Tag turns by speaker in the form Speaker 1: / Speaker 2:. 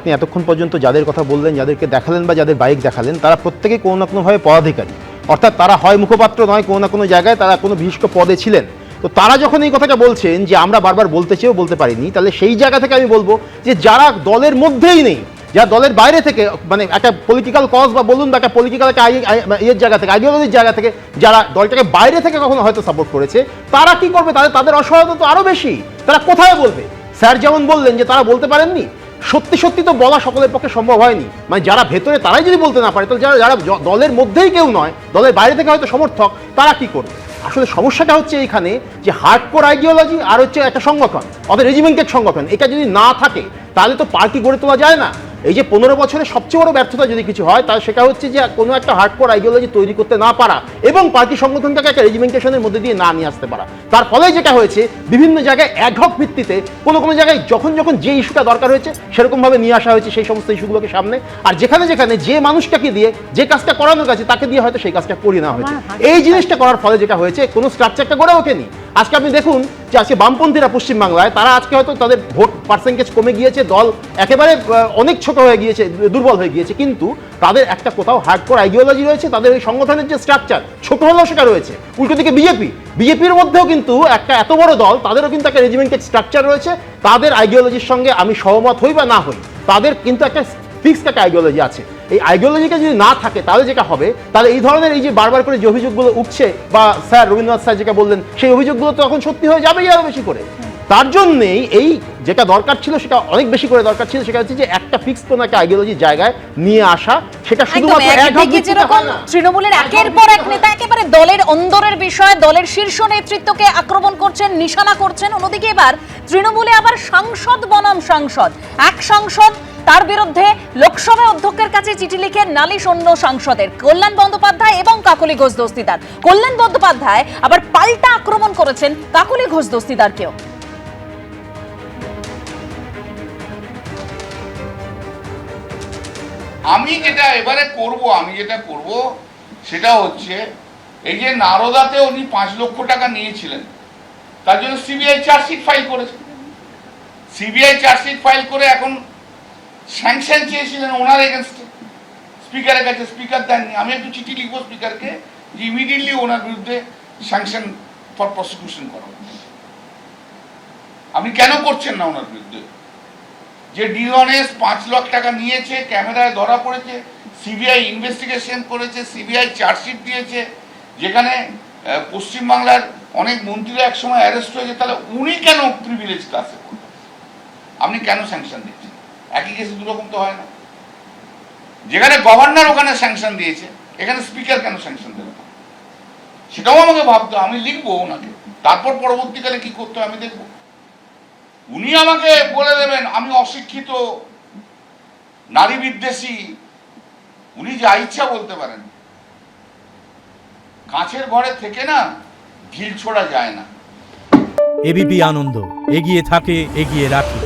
Speaker 1: আপনি এতক্ষণ পর্যন্ত যাদের কথা বললেন, যাদেরকে দেখালেন বা যাদের বাইক দেখালেন, তারা প্রত্যেকে কোনো না কোনোভাবে পদাধিকারী, অর্থাৎ তারা হয় মুখপাত্র নয় কোনো না কোনো জায়গায় তারা কোনো বিশিষ্ট পদে ছিলেন। তো তারা যখন এই কথাটা বলছেন যে আমরা বারবার বলতে চেয়েও বলতে পারিনি, তাহলে সেই জায়গা থেকে আমি বলবো যে যারা দলের মধ্যেই নেই, যারা দলের বাইরে থেকে, মানে একটা পলিটিক্যাল কজ বা বলুন বা একটা পলিটিক্যাল একটা ইয়ের জায়গা থেকে, আইডিওলজির জায়গা থেকে যারা দলটাকে বাইরে থেকে কখনো হয়তো সাপোর্ট করেছে, তারা কি করবে? তাদের অসহায়তা তো আরও বেশি। তারা কোথায় বলবে? স্যার যেমন বললেন যে তারা বলতে পারেননি, সত্যি সত্যি তো বলা সকলের পক্ষে সম্ভব হয়নি। মানে যারা ভেতরে তারাই যদি বলতে না পারে, তাহলে যারা দলের মধ্যেই কেউ নয়, দলের বাইরে থেকে হয়তো সমর্থক, তারা কি করবে? আসলে সমস্যাটা হচ্ছে এইখানে যে হার্ডকোর আইডিওলজি আর হচ্ছে একটা সংগঠন, অর্থাৎ রেজিমেন্টেড সংগঠন, এটা যদি না থাকে তাহলে তো পার্টি গড়ে তোলা যায় না। এই যে 15 বছরে সবচেয়ে বড় ব্যর্থতা যদি কিছু হয়, তাহলে সেটা হচ্ছে যে কোনো একটা হার্ডকোর আইডিওলজি তৈরি করতে না পারা এবং পার্টি সংগঠনটাকে একটা রেজিমেন্টেশনের মধ্যে দিয়ে না নিয়ে আসতে পারা। তার ফলে যেটা হয়েছে, বিভিন্ন জায়গায় অ্যাডহক ভিত্তিতে কোনো কোনো জায়গায় যখন যখন যে ইস্যুটা দরকার হয়েছে সেরকমভাবে নিয়ে আসা হয়েছে সেই সমস্ত ইস্যুগুলোকে সামনে, আর যেখানে যেখানে যে মানুষটাকে দিয়ে যে কাজটা করানোর কাছে তাকে দিয়ে হয়তো সেই কাজটা করিয়ে নেওয়া হয়েছে। এই জিনিসটা করার ফলে যেটা হয়েছে, কোনো স্ট্রাকচারটা গড়ে ওঠেনি। আজকে আপনি দেখুন যে আজকে বামপন্থীরা পশ্চিমবাংলায়, তারা আজকে হয়তো তাদের ভোট পার্সেন্টেজ কমে গিয়েছে, দল একেবারে অনেক ছোট হয়ে গিয়েছে, দুর্বল হয়ে গিয়েছে, কিন্তু তাদের একটা কোথাও হার্ডকোর আইডিওলজি রয়েছে, তাদের ওই সংগঠনের যে স্ট্রাকচার ছোট হলেও সেটা রয়েছে। উল্টো দিকে বিজেপির মধ্যেও কিন্তু একটা এত বড় দল, তাদেরও কিন্তু একটা রেজিমেন্টেড স্ট্রাকচার রয়েছে। তাদের আইডিওলজির সঙ্গে আমি সহমত হই বা না হই, তাদের কিন্তু একটা ফিক্সড একটা আইডিওলজি আছে। এই আইডিওলজিটা যদি না থাকে তাহলে যেটা হবে, তাহলে এই ধরনের এই যে বারবার করে যে অভিযোগগুলো উঠছে, বা স্যার রবীন্দ্রনাথ স্যার যেটা বললেন, সেই অভিযোগগুলো তো এখন সত্যি হয়ে যাবেই আরো বেশি করে। তার জন্যেই এই যেটা দরকার ছিল, সেটা অনেক বেশি করে দরকার ছিল, সেটা হচ্ছে যে একটা ফিক্সড কোনো একটা আইডিওলজির জায়গায় নিয়ে আসা। সেটা শুধুমাত্র
Speaker 2: তৃণমূলের একের পর এক নেতা একেবারে দলের অন্দরের বিষয়, দলের শীর্ষ নেতৃত্বকে আক্রমণ করছেন, নিশানা করছেন। অন্যদিকে এবার তৃণমূলে আবার সাংসদ বনাম সাংসদ, এক সাংসদ তার বিরুদ্ধে লোকসভা অধ্যক্ষের কাছে চিঠি লিখে নালিশ অন্য সাংসদের, কল্যাণ বন্দ্যোপাধ্যায় এবং কাকলি ঘোষ দস্তিদার। কল্যাণ বন্দ্যোপাধ্যায় আবার পাল্টা আক্রমণ করেছেন কাকলি ঘোষ দস্তিদারকেও।
Speaker 3: আমি যেটা করব সেটা হচ্ছে, এই যে নারদাতে উনি 5 লক্ষ টাকা নিয়েছিলেন, তার জন্য সিবিআই চার্জশিট ফাইল করেছে। সিবিআই চার্জশিট ফাইল করে এখন স্যাংশন চেয়েছিলেন ওনার এগেনস্টে স্পিকারের কাছে, স্পিকার দেননি। আমি একটু চিঠি লিখবো স্পিকারকে যে ইমিডিয়েটলি ওনার বিরুদ্ধে স্যাংশন ফর প্রসিকিউশন করো। আপনি কেন করছেন না ওনার বিরুদ্ধে? যে ডিসঅনেস্ট 5 লাখ টাকা নিয়েছে, ক্যামেরায় ধরা পড়েছে, সিবিআই ইনভেস্টিগেশন করেছে, সিবিআই চার্জশিট দিয়েছে, যেখানে পশ্চিমবাংলার অনেক মন্ত্রীরা একসময় অ্যারেস্ট হয়েছে, তাহলে উনি কেন প্রিভিলেজ ক্লাসে পড়বেন? আপনি কেন স্যাংশন দিচ্ছেন? একই কেসে দুরকম তো হয় না। যেখানে গভর্নর ওখানে স্যাংশন দিয়েছে, এখানে স্পিকার কেন স্যাংশন দেবে না? সেটাও আমাকে ভাবতে, আমি লিখবো ওনাকে, তারপর পরবর্তীকালে কি করতে হয় আমি দেখবো। উনি আমাকে বলে দেবেন আমি অশিক্ষিত, নারী বিদ্বেষী, উনি যা ইচ্ছা বলতে পারেন। কাঁচের ঘরে থেকে না ঢিল ছোড়া যায় না।
Speaker 4: এবিপি আনন্দ, এগিয়ে থাকে, এগিয়ে রাখে।